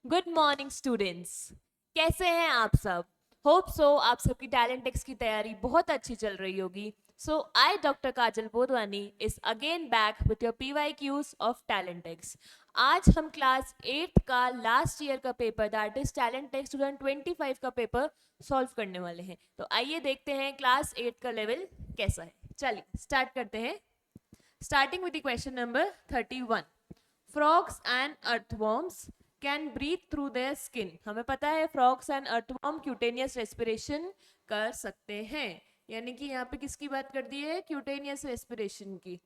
Good morning students. कैसे हैं आप सब? होप सो आप सबकी टैलेंट टेक्स की तैयारी बहुत अच्छी चल रही होगी। So I doctor Kajal Bodhwani is again back with your PYQs of talent tex. आज हम क्लास 8 का लास्ट ईयर का paper that is talent tex 2025 का पेपर सॉल्व करने वाले हैं। तो आइए देखते हैं क्लास 8 का लेवल कैसा है। चलिए स्टार्ट करते हैं। Starting with the question number 31। Frogs and earthworms can breathe through their skin. हमें पता है frogs and earthworm cutaneous respiration कर सकते हैं, यानी कि यहाँ पे किसकी बात कर दी है? क्यूटेनियस रेस्पिरेशन की।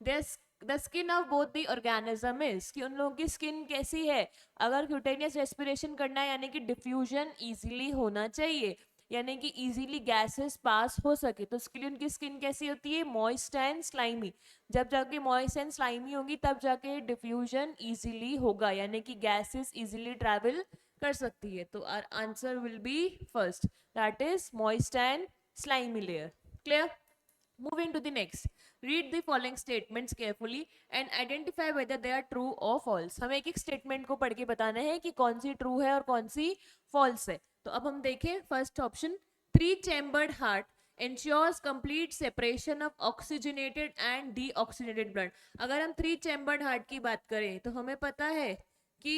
The skin of both the organism is, कि उन लोगों की स्किन कैसी है? अगर क्यूटेनियस रेस्पिरेशन करना है यानी कि डिफ्यूजन इजीली होना चाहिए, यानी कि इजीली गैसेस पास हो सके, तो उसके लिए उनकी स्किन कैसी होती है? Moist and slimy. जब जाके मॉइस्ट एंड स्लाइमी होगी तब जाके डिफ्यूजन इजीली होगा, यानी कि गैसेस इजीली ट्रैवल कर सकती है। तो our answer will be first, that is moist and slimy layer. Clear? Moving to the next. Read the following statements carefully and identify whether they are true or false. हमें एक एक statement को पढ़ के बताना है कि कौन सी ट्रू है और कौन सी फॉल्स है। तो अब हम देखें first option, 3-chambered heart ensures complete separation of oxygenated and deoxygenated blood। अगर हम 3-chambered heart की बात करें तो हमें पता है कि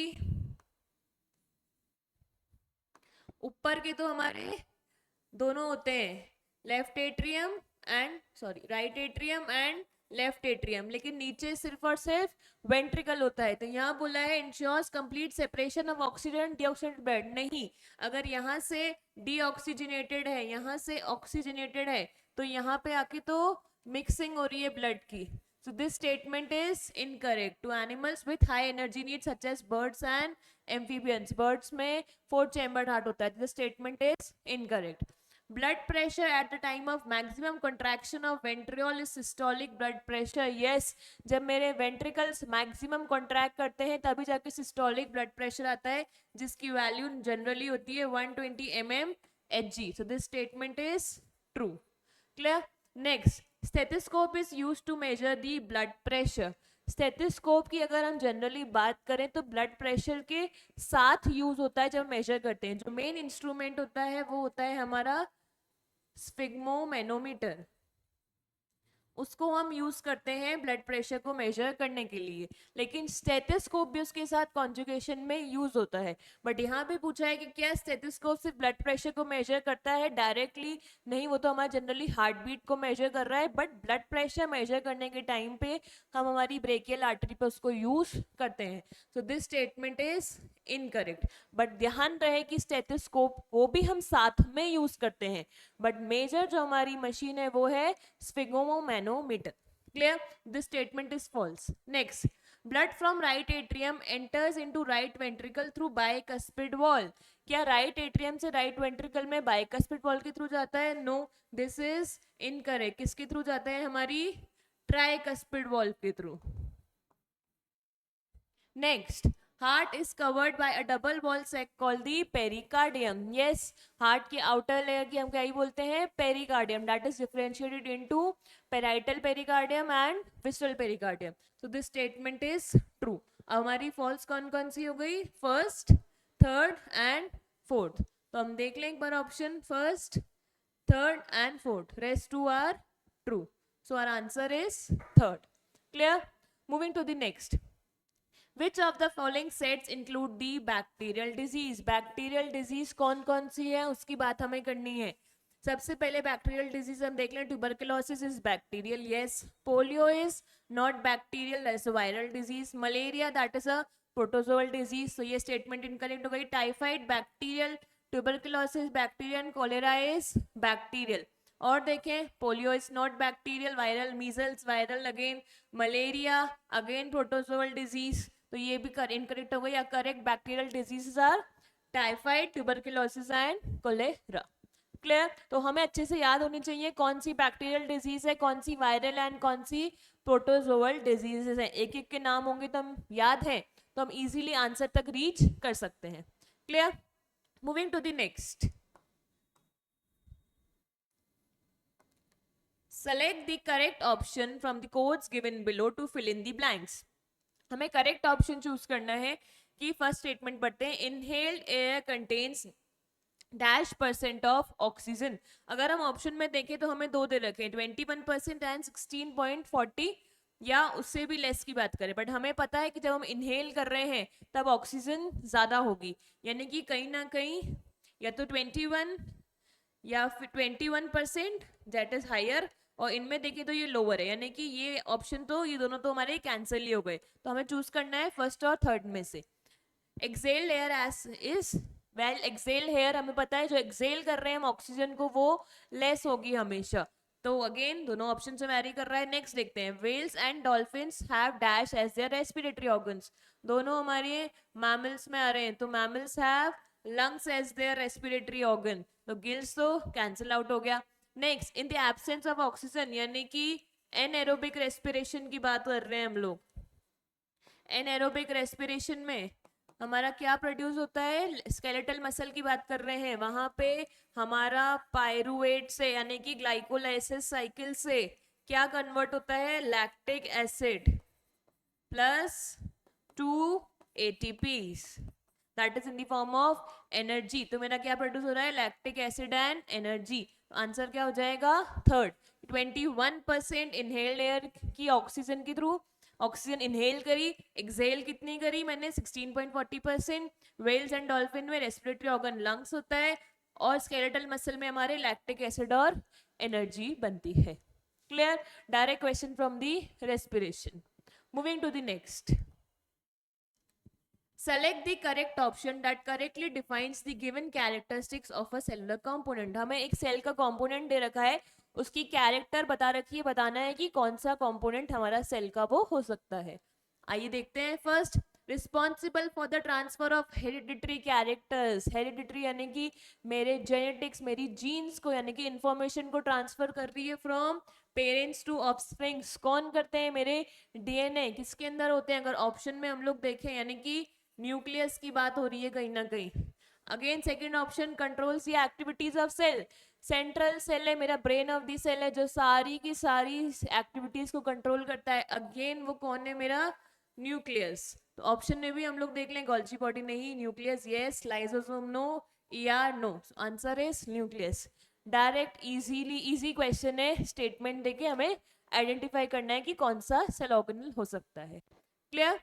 ऊपर के तो हमारे दोनों होते हैं, left atrium and right atrium and left atrium, लेकिन नीचे सिर्फ और सिर्फ वेंट्रिकल होता है। तो यहाँ बोला है ensures complete separation of oxygen deoxygenated blood. नहीं, अगर यहाँ से डीऑक्सीजनेटेड है, यहाँ से ऑक्सीजनेटेड है, तो यहाँ पे आके तो मिक्सिंग हो रही है ब्लड की। So this statement is incorrect. To animals with high energy needs such as birds and amphibians, birds में 4-chambered heart होता है। The statement is incorrect. Blood pressure at the time of maximum contraction of ventricle is systolic blood pressure. Yes, जब मेरे ventricles maximum contract करते हैं तभी जाके systolic blood pressure आता है, जिसकी वैल्यू जनरली होती है 120 mmHg. So this statement is true. Clear? Next, stethoscope is used to measure the blood pressure. Stethoscope की अगर हम जनरली बात करें तो ब्लड प्रेशर के साथ यूज होता है जब मेजर करते हैं। जो मेन इंस्ट्रूमेंट होता है वो होता है हमारा स्फिग्मोमेनोमीटर, उसको हम यूज करते हैं ब्लड प्रेशर को मेजर करने के लिए, लेकिन स्टेथोस्कोप भी उसके साथ कॉन्जुगेशन में यूज होता है। बट यहाँ पे पूछा है कि क्या स्टेथोस्कोप सिर्फ ब्लड प्रेशर को मेजर करता है? डायरेक्टली नहीं, वो तो हमारा जनरली हार्ट बीट को मेजर कर रहा है, बट ब्लड प्रेशर मेजर करने के टाइम पे हम हमारी ब्रेकियल आर्टरी पे उसको यूज करते हैं। सो this statement is incorrect. But ध्यान रहे कि स्टेथोस्कोप को भी हम साथ में यूज करते हैं, बट मेजर जो हमारी मशीन है वो है sphygmomanometer. Clear? This statement is false. Next, blood from right atrium enters into right ventricle through bicuspid wall. क्या राइट एट्रियम से राइट वेंट्रिकल में बाइकस्पिड वॉल के थ्रू जाता है? No, this is incorrect. किसके थ्रू जाता है? हमारी ट्राइकस्पिड वॉल के थ्रू। Next, heart is covered by a double wall sac called the pericardium. Yes, heart की आउटर लेयर की हम क्या ही बोलते हैं? Pericardium. That is differentiated into parietal pericardium and visceral pericardium. So this statement is true. हमारी false कौन कौन सी हो गई? First, third and fourth. तो हम देख लें एक बार option, first, third and fourth, rest two are true. So our answer is third. Clear? Moving to the next, Which of the following sets include the bacterial disease? Bacterial disease कौन कौन सी है उसकी बात हमें करनी है। सबसे पहले बैक्टीरियल डिजीज हम देख लें। Tuberculosis is bacterial, yes. Polio is not bacterial, that is a viral disease. Malaria that is a protozoal disease, तो ये स्टेटमेंट इनकरेक्ट हो गई। Typhoid bacterial, tuberculosis bacterial, cholera is bacterial. और देखें, polio is not bacterial, viral, measles viral again, malaria again protozoal disease, तो ये भी incorrect हो गई। या correct bacterial diseases are typhoid, tuberculosis and cholera. Clear? तो हमें अच्छे से याद होनी चाहिए कौन सी बैक्टीरियल डिजीज है, कौन सी वायरल एंड कौन सी प्रोटोजोअल डिजीजेस है। एक एक के नाम होंगे तो हम याद है तो हम इजीली आंसर तक रीच कर सकते हैं। Clear? Moving to the next, select the correct option from the codes given below to fill in the blanks। हमें करेक्ट ऑप्शन चूज करना है कि फर्स्ट स्टेटमेंट पढ़ते हैं, inhaled air contains -% of oxygen. अगर हम ऑप्शन में देखें तो हमें दो दे रखे हैं, 21% एंड 16.40, या उससे भी लेस की बात करें, बट हमें पता है कि जब हम इनहेल कर रहे हैं तब ऑक्सीजन ज्यादा होगी, यानी कि कहीं ना कहीं या तो 21 या फिर 21%, दैट इज हायर, और इनमें देखें तो ये लोअर है, यानी कि ये ऑप्शन तो ये दोनों तो हमारे कैंसिल ही हो गए, तो हमें चूज करना है फर्स्ट और थर्ड में से। Excel air S is well, excel hair हमें पता है जो एक्सेल कर रहे हैं हम ऑक्सीजन को वो लेस होगी हमेशा, तो अगेन दोनों ऑप्शन से वैरी कर रहा है। नेक्स्ट देखते हैं, whales and dolphins have dash as their respiratory organs, दोनों हमारे मैमल्स में आ रहे हैं, तो mammals have lungs as their respiratory organ, तो गिल्स तो कैंसिल आउट हो गया। Next, in the absence of oxygen, यानी कि एनएरोबिक रेस्पिरेशन की बात कर रहे हैं हम लोग, एनएरोबिक रेस्पिरेशन में हमारा क्या प्रोड्यूस होता है, स्केलेटल मसल की बात कर रहे हैं, वहां पे हमारा पायरुवेट से यानी कि ग्लाइकोलाइसिस साइकिल से क्या कन्वर्ट होता है, lactic acid plus 2 ATPs, that is in the form of energy. तो मेरा क्या प्रोड्यूस हो रहा है, lactic acid and energy, answer क्या हो जाएगा, थर्ड। 21% इनहेल्ड एयर की ऑक्सीजन के थ्रू, ऑक्सीजन इनहेल करी, एक्सेल कितनी करी मैंने, 16.40%। वेल्स एंड डॉल्फिन में रेस्पिरेटरी ऑर्गन लंग्स होता है, और स्केलेटल मसल में हमारे लैक्टिक एसिड और एनर्जी बनती है। Clear, direct question from the respiration. Moving to the next, select the correct option that correctly defines the given characteristics of a cellular component। हमें एक सेल का कंपोनेंट दे रखा है, उसकी कैरेक्टर बता रखी है, बताना है कि कौन सा कंपोनेंट हमारा सेल का वो हो सकता है। आइए देखते हैं। First, responsible for the transfer of hereditary characters, hereditary यानी कि मेरे जेनेटिक्स, मेरी जीन्स को यानी कि इंफॉर्मेशन को ट्रांसफर कर रही है फ्रॉम पेरेंट्स टू ऑफस्प्रिंग्स, कौन करते हैं, मेरे डीएनए किसके अंदर होते हैं, अगर ऑप्शन में हम लोग देखें यानी कि न्यूक्लियस की बात हो रही है कहीं ना कहीं। Again second option, controls the activities of cell, central cell है मेरा, ब्रेन ऑफ दी सेल है जो सारी की सारी एक्टिविटीज को कंट्रोल करता है, अगेन वो कौन है, मेरा न्यूक्लियस। तो ऑप्शन में भी हम लोग देख लें, गोल्जी बॉडी नहीं, nucleus yes, lysosome no, ER no, answer is nucleus. Direct easily easy question है, स्टेटमेंट देके हमें आइडेंटिफाई करना है कि कौन सा सेल ऑर्गेनल हो सकता है। Clear,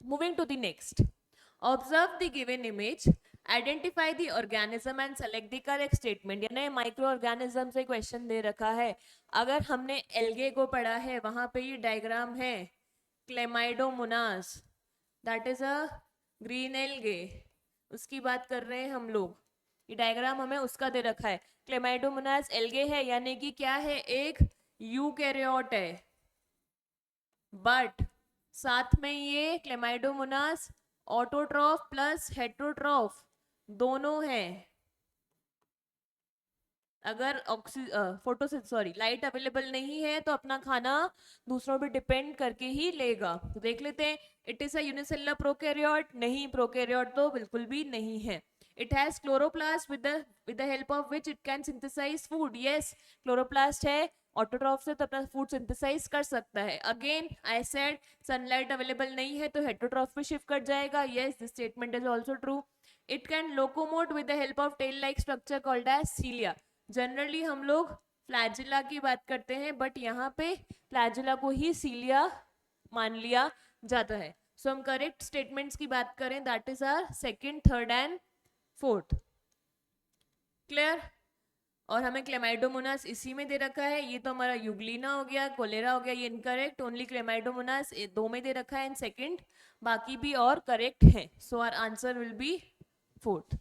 moving to the next, observe the given image, identify the organism and select the correct statement. यानी माइक्रो ऑर्गेनिज्म से क्वेश्चन दे रखा है, अगर हमने एल्गे को पढ़ा है वहां पे ये डायग्राम है, Chlamydomonas, that is a green algae, उसकी बात कर रहे हैं हम लोग, ये डायग्राम हमें उसका दे रखा है, क्लेमाइडोमोनास एल्गे है, यानी कि क्या है, एक यूकैरियोट है, बट साथ में ये क्लेमाइडोमोनास ऑटोट्रॉफ प्लस हेटरोट्रॉफ दोनों हैं। अगर लाइट अवेलेबल नहीं है तो अपना खाना दूसरों पे डिपेंड करके ही लेगा। तो देख लेते हैं, it is a unicellular prokaryote, नहीं, प्रोकैरियोट तो बिल्कुल भी नहीं है। It has chloroplast with the help of which it can synthesise food, yes, chloroplast है, ऑटोट्रॉफ से तो अपना फूड सिंथेसाइज कर सकता है। Again I said sunlight available नहीं है तो हेटरोट्रॉफ पे शिफ्ट कर जाएगा, yes, this statement is also true. It can locomote with the help of tail like structure called as सीलिया, generally हम लोग फ्लैजिला की बात करते हैं, बट यहाँ पे फ्लैजिला को ही सीलिया मान लिया जाता है। सो हम करेक्ट स्टेटमेंट्स की बात करें, that is our second, third and fourth. Clear, और हमें क्लेमाइडोमोनास इसी में दे रखा है, ये तो हमारा यूग्लिना हो गया, कोलेरा हो गया, ये इनकरेक्ट, ओनली क्लेमाइडोमोनास दो में दे रखा है इन सेकंड, बाकी भी और करेक्ट है, so our answer will be fourth.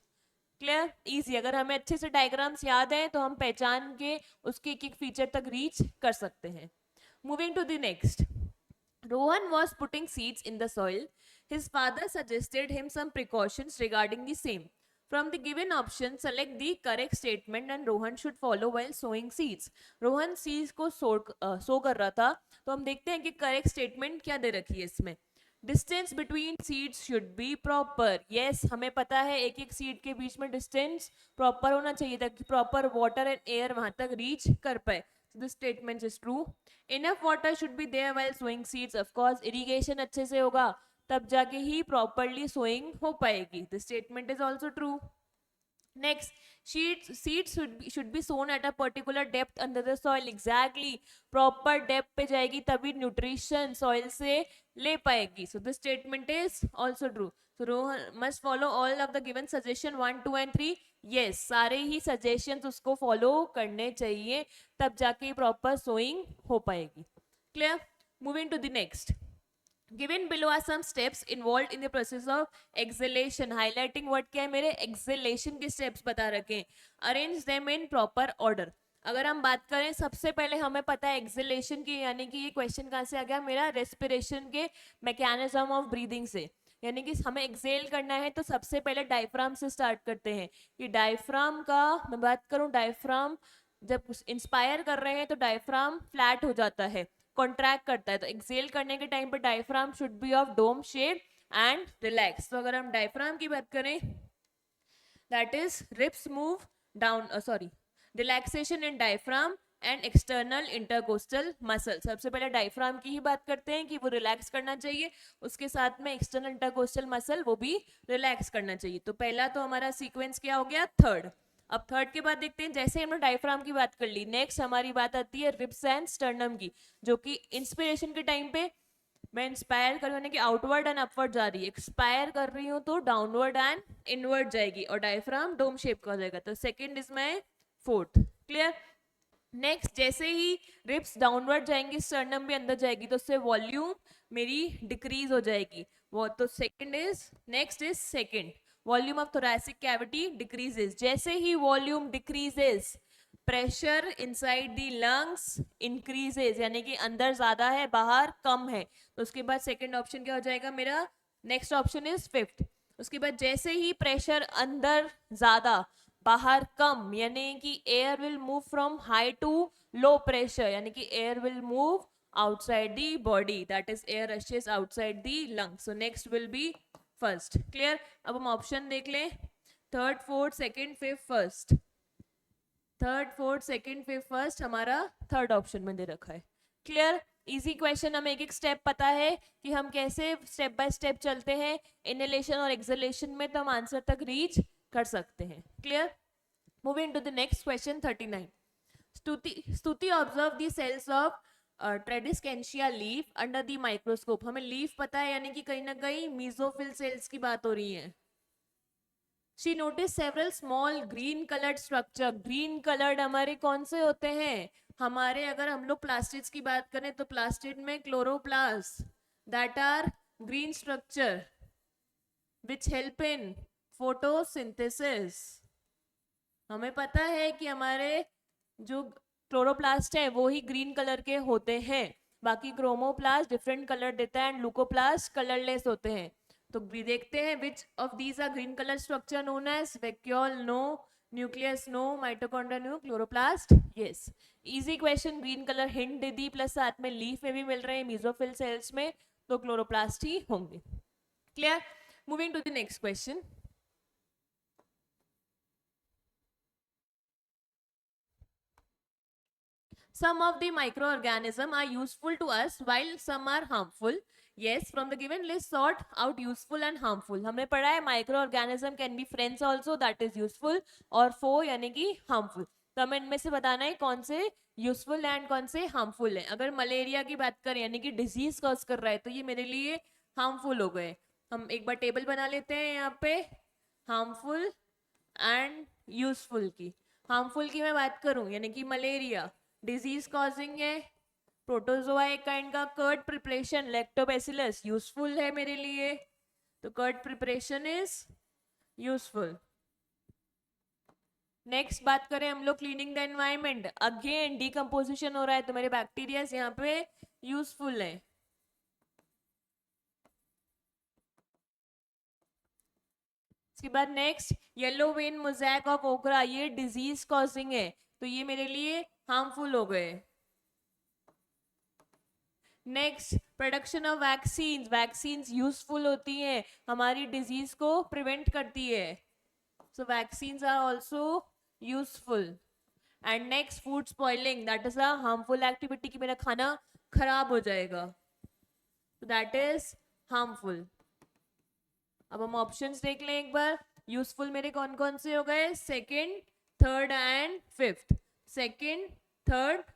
Clear, easy, अगर हमें अच्छे से डायग्राम्स याद है तो हम पहचान के उसके एक एक फीचर तक रीच कर सकते हैं। Moving to the next, Rohan was putting seeds in the soil. His father suggested him some precautions regarding the same. From the given option, select the correct statement and Rohan should follow while sowing seeds. Rohan seeds को सो कर रहा था, तो हम देखते हैं कि correct statement क्या दे रखी है इसमें। Distance between seeds should be proper, yes, हमें पता है एक एक सीड के बीच में डिस्टेंस प्रॉपर होना चाहिए ताकि प्रॉपर वाटर एंड एयर वहां तक रीच कर पाए। This statement is true. Enough water should be there while sowing seeds, of course irrigation अच्छे से होगा तब जाके ही प्रॉपरली सोइंग हो पाएगी. The statement is also true. Next, seeds should be sown at a particular depth under the soil. Exactly, proper depth पे जाएगी तभी nutrition soil से ले पाएगी. So this statement is also true. So Rohan must follow all of the given suggestion 1, 2 and 3. Yes, सारे ही suggestions उसको follow करने चाहिए तब जाके proper sowing हो पाएगी. Clear? Moving to the next. Given below are some steps involved in the process of exhalation. Highlighting what क्या है मेरे exhalation के steps बता रखे हैं. Arrange them in proper order. अगर हम बात करें सबसे पहले हमें पता है एक्सेलेशन की, यानी कि ये क्वेश्चन कहाँ से आ गया मेरा, रेस्पिरेशन के मैकेनिज्म ऑफ ब्रीदिंग से. यानी कि हमें एक्सेल करना है तो सबसे पहले डायफ्राम से स्टार्ट करते हैं. कि डायफ्राम का मैं बात करूं, डायफ्राम जब इंस्पायर कर रहे हैं तो डायफ्राम फ्लैट हो जाता है, कॉन्ट्रैक्ट करता है. तो एक्सेल करने के टाइम पर diaphragm should be of dome shape and relax. तो अगर हम डायफ्राम की बात करें, that is ribs move down, sorry, relaxation in diaphragm and external intercostal muscle. सबसे पहले डायफ्राम की ही बात करते हैं कि वो रिलैक्स करना चाहिए, उसके साथ में एक्सटर्नल इंटरकोस्टल मसल वो भी रिलैक्स करना चाहिए. तो पहला तो हमारा सीक्वेंस क्या हो गया, थर्ड. अब थर्ड के बाद देखते हैं, जैसे हमने डायफ्राम की बात कर ली, नेक्स्ट हमारी बात आती है रिप्स एंड स्टर्नम की, जो कि इंस्पिरेशन के टाइम पे मैं इंस्पायर कर रही हूँ कि आउटवर्ड एंड अपवर्ड जा रही है, एक्सपायर कर रही हूँ तो डाउनवर्ड एंड इनवर्ड जाएगी और डायफ्राम डोम शेप का हो जाएगा. तो second is my fourth. Clear? Next, जैसे ही रिप्स डाउनवर्ड जाएंगी स्टर्नम भी अंदर जाएगी तो उससे वॉल्यूम मेरी डिक्रीज हो जाएगी. वो तो second is, next is second, volume of thoracic cavity decreases. जैसे ही volume decreases pressure inside the lungs increases, यानी कि अंदर ज्यादा है बाहर कम है. तो उसके बाद सेकंड ऑप्शन क्या हो जाएगा मेरा, नेक्स्ट ऑप्शन इज फिफ्थ. उसके बाद जैसे ही प्रेशर अंदर ज्यादा बाहर कम, यानी कि air will move from high to low pressure, यानी कि air will move outside the body, that is air rushes outside the lungs. So next will be first. Clear? अब हम ऑप्शन देख लें, third fourth second fifth first. Third fourth second fifth first हमारा third option में दे रखा है. Clear? Easy question. हमें एक एक स्टेप पता है कि हम कैसे स्टेप बाय स्टेप चलते हैं इनहेलेशन और एक्सहेलेशन में, तो हम आंसर तक रीच कर सकते हैं. Clear? Moving to the next question 39. Stuti observe the cells of tradescantia leaf under the microscope. हमें लीफ पता है, यानी कि कहीं ना कहीं मीजोफिल सेल्स की बात हो रही है. She noticed several small green colored structure. Green colored हमारे कौन से होते हैं, हमारे अगर हम लोग प्लास्टिड्स की बात करें तो प्लास्टिड में chloroplast, that are green structure which help in photosynthesis. हमें पता है कि हमारे जो क्लोरोप्लास्ट है वो ही ग्रीन कलर के होते हैं, बाकी क्रोमोप्लास्ट डिफरेंट कलर देता है एंड लुकोप्लास्ट कलरलेस होते हैं. तो देखते हैं which of these are green colour structure known as vacuole, no. Nucleus, no. Mitochondria, no. Chloroplast, yes. Easy question. Green colour hint दे दी, प्लस साथ में लीफ में भी मिल रहे हैं मीजोफिल सेल्स में, तो क्लोरोप्लास्ट ही होंगे. Clear? Moving to the next question. Some of the microorganisms are useful to us while some are harmful. Yes, from the given list sort out useful and harmful. हमने पढ़ा है microorganism can be friends also, that is useful, और foe यानी कि harmful. तो हमें इनमें से बताना है कौन से यूजफुल एंड कौन से हार्मफुल है. अगर मलेरिया की बात करें यानी कि डिजीज कॉज कर रहा है तो ये मेरे लिए हार्मफुल हो गए. हम एक बार टेबल बना लेते हैं यहाँ पे हार्मफुल एंड यूजफुल की. हार्मफुल की मैं बात करूं यानी कि मलेरिया डिजीज कॉजिंग है, प्रोटोजोआ एक काइंड का. कर्ड प्रिपरेशन लैक्टोबैसिलस यूजफुल है मेरे लिए, तो curd preparation is useful. Next बात करें हम लोग cleaning the environment, again decomposition हो रहा है तो मेरे बैक्टीरियाज यहाँ पे यूजफुल है. इसके बाद next yellow vein mosaic of ओकरा, ये डिजीज कॉजिंग है तो ये मेरे लिए हार्मफुल हो गए. Next production of vaccine, vaccine useful होती हैं, हमारी डिजीज को प्रिवेंट करती है, so vaccine are also useful. And next food spoiling, that is a harmful activity कि मेरा खाना खराब हो जाएगा, दैट इज हार्मफुल. अब हम ऑप्शंस देख लें एक बार. यूजफुल मेरे कौन कौन से हो गए? Second, third and fifth. Second, third,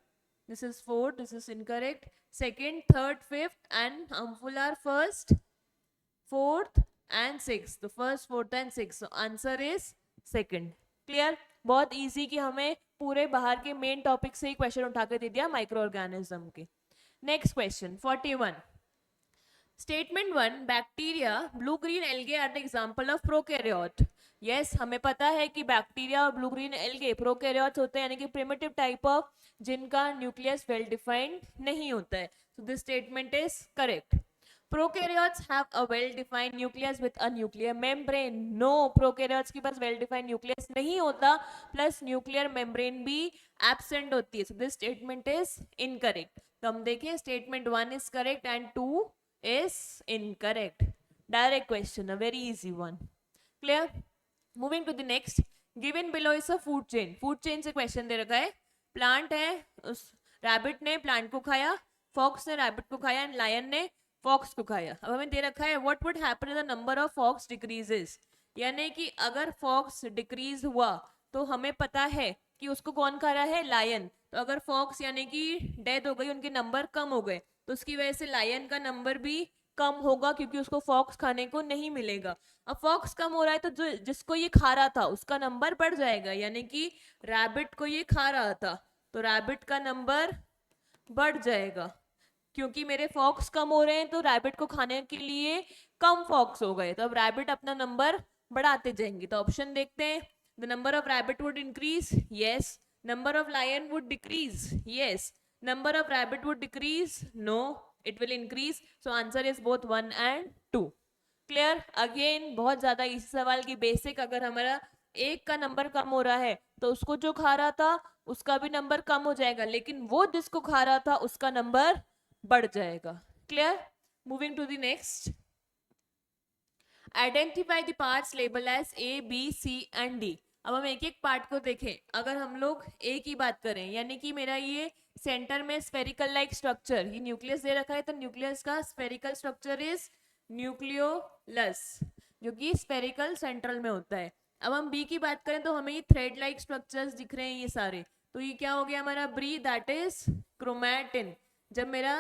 this is fourth, this is incorrect. Second, third, fifth, and harmful are first, fourth and sixth. The first, fourth and sixth. So answer is second. Clear? बहुत easy कि हमें पूरे बाहर के main topic से ही question उठा के दे दिया माइक्रो ऑर्गेनिज्म के. Next question 41. Statement 1, bacteria, blue green algae are the example of prokaryote. Yes, हमें पता है कि बैक्टीरिया और ब्लू ग्रीन एल्गे प्रोकैरियोट्स होते हैं, यानी कि प्रिमिटिव टाइप ऑफ जिनका न्यूक्लियस वेल डिफाइंड नहीं होता है. सो this statement is correct. Prokaryotes have a well-defined nucleus with a nuclear membrane. No, prokaryotes के पास well-defined nucleus नहीं होता, plus nuclear membrane भी absent होती है. So this statement is incorrect. तो हम देखें, statement 1 is correct and 2 is incorrect. Direct question, a very easy one. Clear? Moving to the next. Given below is a food chain. Food chain से question दे रखा है. Plant है, उस rabbit ने plant को खाया, fox ने rabbit को खाया, and lion ने फॉक्स को खाया. अब हमें दे रखा है what would happen if the number of fox decreases. यानी कि अगर फॉक्स डिक्रीज हुआ तो हमें पता है कि उसको कौन खा रहा है? लायन. तो अगर फॉक्स यानी कि डेथ हो गई, उनके नंबर कम हो गए, तो उसकी वजह से लायन का नंबर भी कम होगा क्योंकि उसको फॉक्स खाने को नहीं मिलेगा. अब फॉक्स कम हो रहा है तो जो जिसको ये खा रहा था उसका नंबर बढ़ जाएगा. यानी कि रैबिट को ये खा रहा था तो रैबिट का नंबर बढ़ जाएगा. क्योंकि मेरे फॉक्स कम हो रहे हैं तो रैबिट को खाने के लिए कम फॉक्स हो गए, तो अब रैबिट अपना नंबर बढ़ाते जाएंगे. तो ऑप्शन देखते हैं. The number of rabbit would increase. Yes. Number of lion would decrease. Yes. Number of rabbit would decrease. No, it will increase. So answer is both 1 and 2. Clear? Again बहुत ज्यादा इस सवाल की बेसिक, अगर हमारा एक का नंबर कम हो रहा है तो उसको जो खा रहा था उसका भी नंबर कम हो जाएगा, लेकिन वो जिसको खा रहा था उसका नंबर बढ़ जाएगा. Clear? Moving to the next. Identify the parts label as A, B, C and D. अब हम एक एक पार्ट को देखें. अगर हम लोग ए की बात करें, यानी कि मेरा ये सेंटर में स्फेरिकल लाइक स्ट्रक्चर, ये न्यूक्लियस दे रखा है, तो न्यूक्लियस का स्फेरिकल स्ट्रक्चर इज न्यूक्लियोलस, जो कि स्फेरिकल सेंट्रल में होता है. अब हम बी की बात करें तो हमें ये थ्रेड लाइक स्ट्रक्चर्स दिख रहे हैं ये सारे. तो ये क्या हो गया हमारा? ब्री, दैट इज क्रोमैटिन. जब मेरा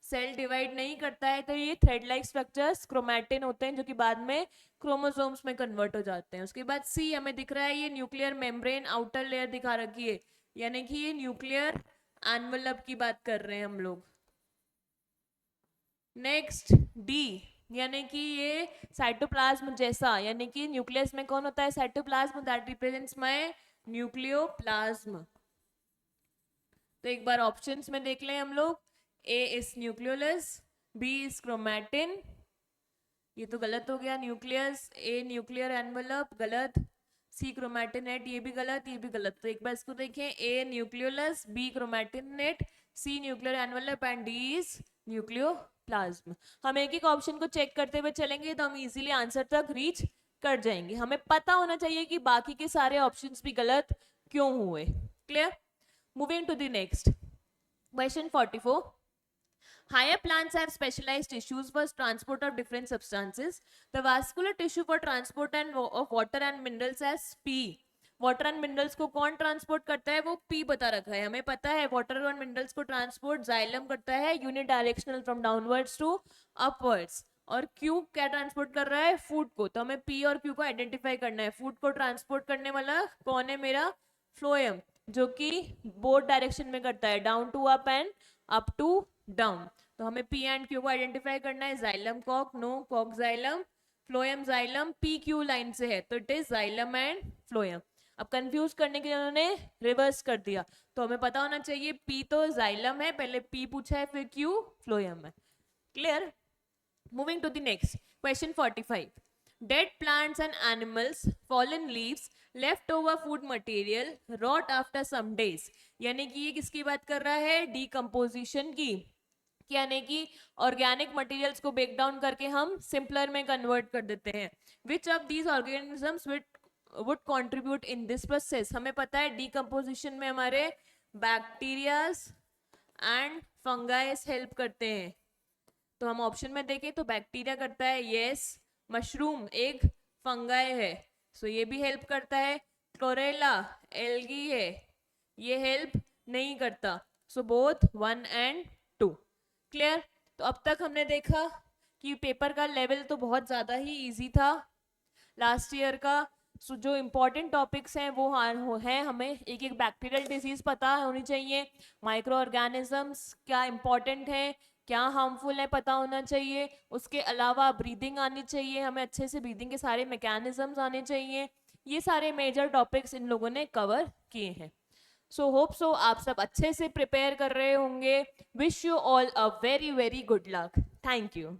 सेल डिवाइड नहीं करता है तो ये थ्रेड लाइक स्ट्रक्चर्स क्रोमैटिन होते हैं, जो कि बाद में क्रोमोसोम्स में कन्वर्ट हो जाते हैं. उसके बाद सी हमें दिख रहा है, ये न्यूक्लियर मेम्ब्रेन आउटर लेयर दिखा रखी है, यानी कि ये न्यूक्लियर एनवलप की बात कर रहे हैं हम लोग. नेक्स्ट डी, यानी कि ये साइटोप्लाज्म जैसा, यानी कि न्यूक्लियस में कौन होता है? Cytoplasm, that represents my nucleoplasm. तो एक बार ऑप्शंस में देख लें हम लोग. A is nucleolus, B is chromatin, ये तो गलत हो गया. न्यूक्लियस, ए न्यूक्लियर एनवलप, गलत. सी क्रोमैटिनेट, ये भी गलत, ये भी गलत. तो एक बार इसको देखें. A nucleolus, B chromatin, C nuclear envelope and D is nucleoplasm. हम एक एक ऑप्शन को चेक करते हुए चलेंगे तो हम इजीली आंसर तक रीच कर जाएंगे. हमें पता होना चाहिए कि बाकी के सारे ऑप्शंस भी गलत क्यों हुए. Clear? Moving to the next. Question 44. Higher plants have specialized tissues for transport of different substances. The vascular tissue for transport of water and minerals as P. Water and minerals को कौन transport करता है? वो P बता रखा है. हमें पता है वाटर और मिनरल्स को ट्रांसपोर्ट जाइलम करता है, unidirectional from downwards to upwards. और क्यू क्या ट्रांसपोर्ट कर रहा है? फूड को. तो हमें पी और क्यू को आइडेंटिफाई करना है. फूड को ट्रांसपोर्ट करने वाला कौन है? मेरा फ्लोएम, जो कि बोथ डायरेक्शन में करता है, down to up and up to down. तो हमें पी एंड क्यू को आइडेंटिफाई करना है. Xylem cock, no, cock xylem, phloem xylem, P Q line से है तो it is xylem and phloem. अब कंफ्यूज करने के लिए उन्होंने रिवर्स कर दिया, तो हमें पता होना चाहिए पी तो जाइलम है, पहले पी पूछा है फिर क्यू फ्लोएम है. Clear? Moving to the next question 45. Dead plants and animals, fallen leaves, leftover food material, rot after some days. यानी कि ये किसकी बात कर रहा है? डिकम्पोजिशन की. यानी कि ऑर्गेनिक मटेरियल्स को ब्रेक डाउन करके हम सिंपलर में कन्वर्ट कर देते हैं. Which of these organisms would contribute in this process? हमें पता है डिकम्पोजिशन में हमारे बैक्टीरियाज एंड फंगाइस हेल्प करते हैं. तो हम ऑप्शन में देखें तो बैक्टीरिया करता है, यस. मशरूम एक फंगाई है, सो ये भी हेल्प करता है. क्लोरेला एल्गी है, ये हेल्प नहीं करता. So both 1 and 2. क्लियर. तो अब तक हमने देखा कि पेपर का लेवल तो बहुत ज़्यादा ही इजी था लास्ट ईयर का. सो जो इम्पोर्टेंट टॉपिक्स हैं वो हैं, हमें एक एक बैक्टीरियल डिजीज पता होनी चाहिए, माइक्रो ऑर्गेनिजम्स क्या इम्पोर्टेंट है, क्या हार्मफुल है पता होना चाहिए. उसके अलावा ब्रीदिंग आनी चाहिए, हमें अच्छे से ब्रीदिंग के सारे मैकेनिज्म्स आने चाहिए. ये सारे मेजर टॉपिक्स इन लोगों ने कवर किए हैं. सो होप सो आप सब अच्छे से प्रिपेयर कर रहे होंगे. Wish you all a very very good luck. Thank you.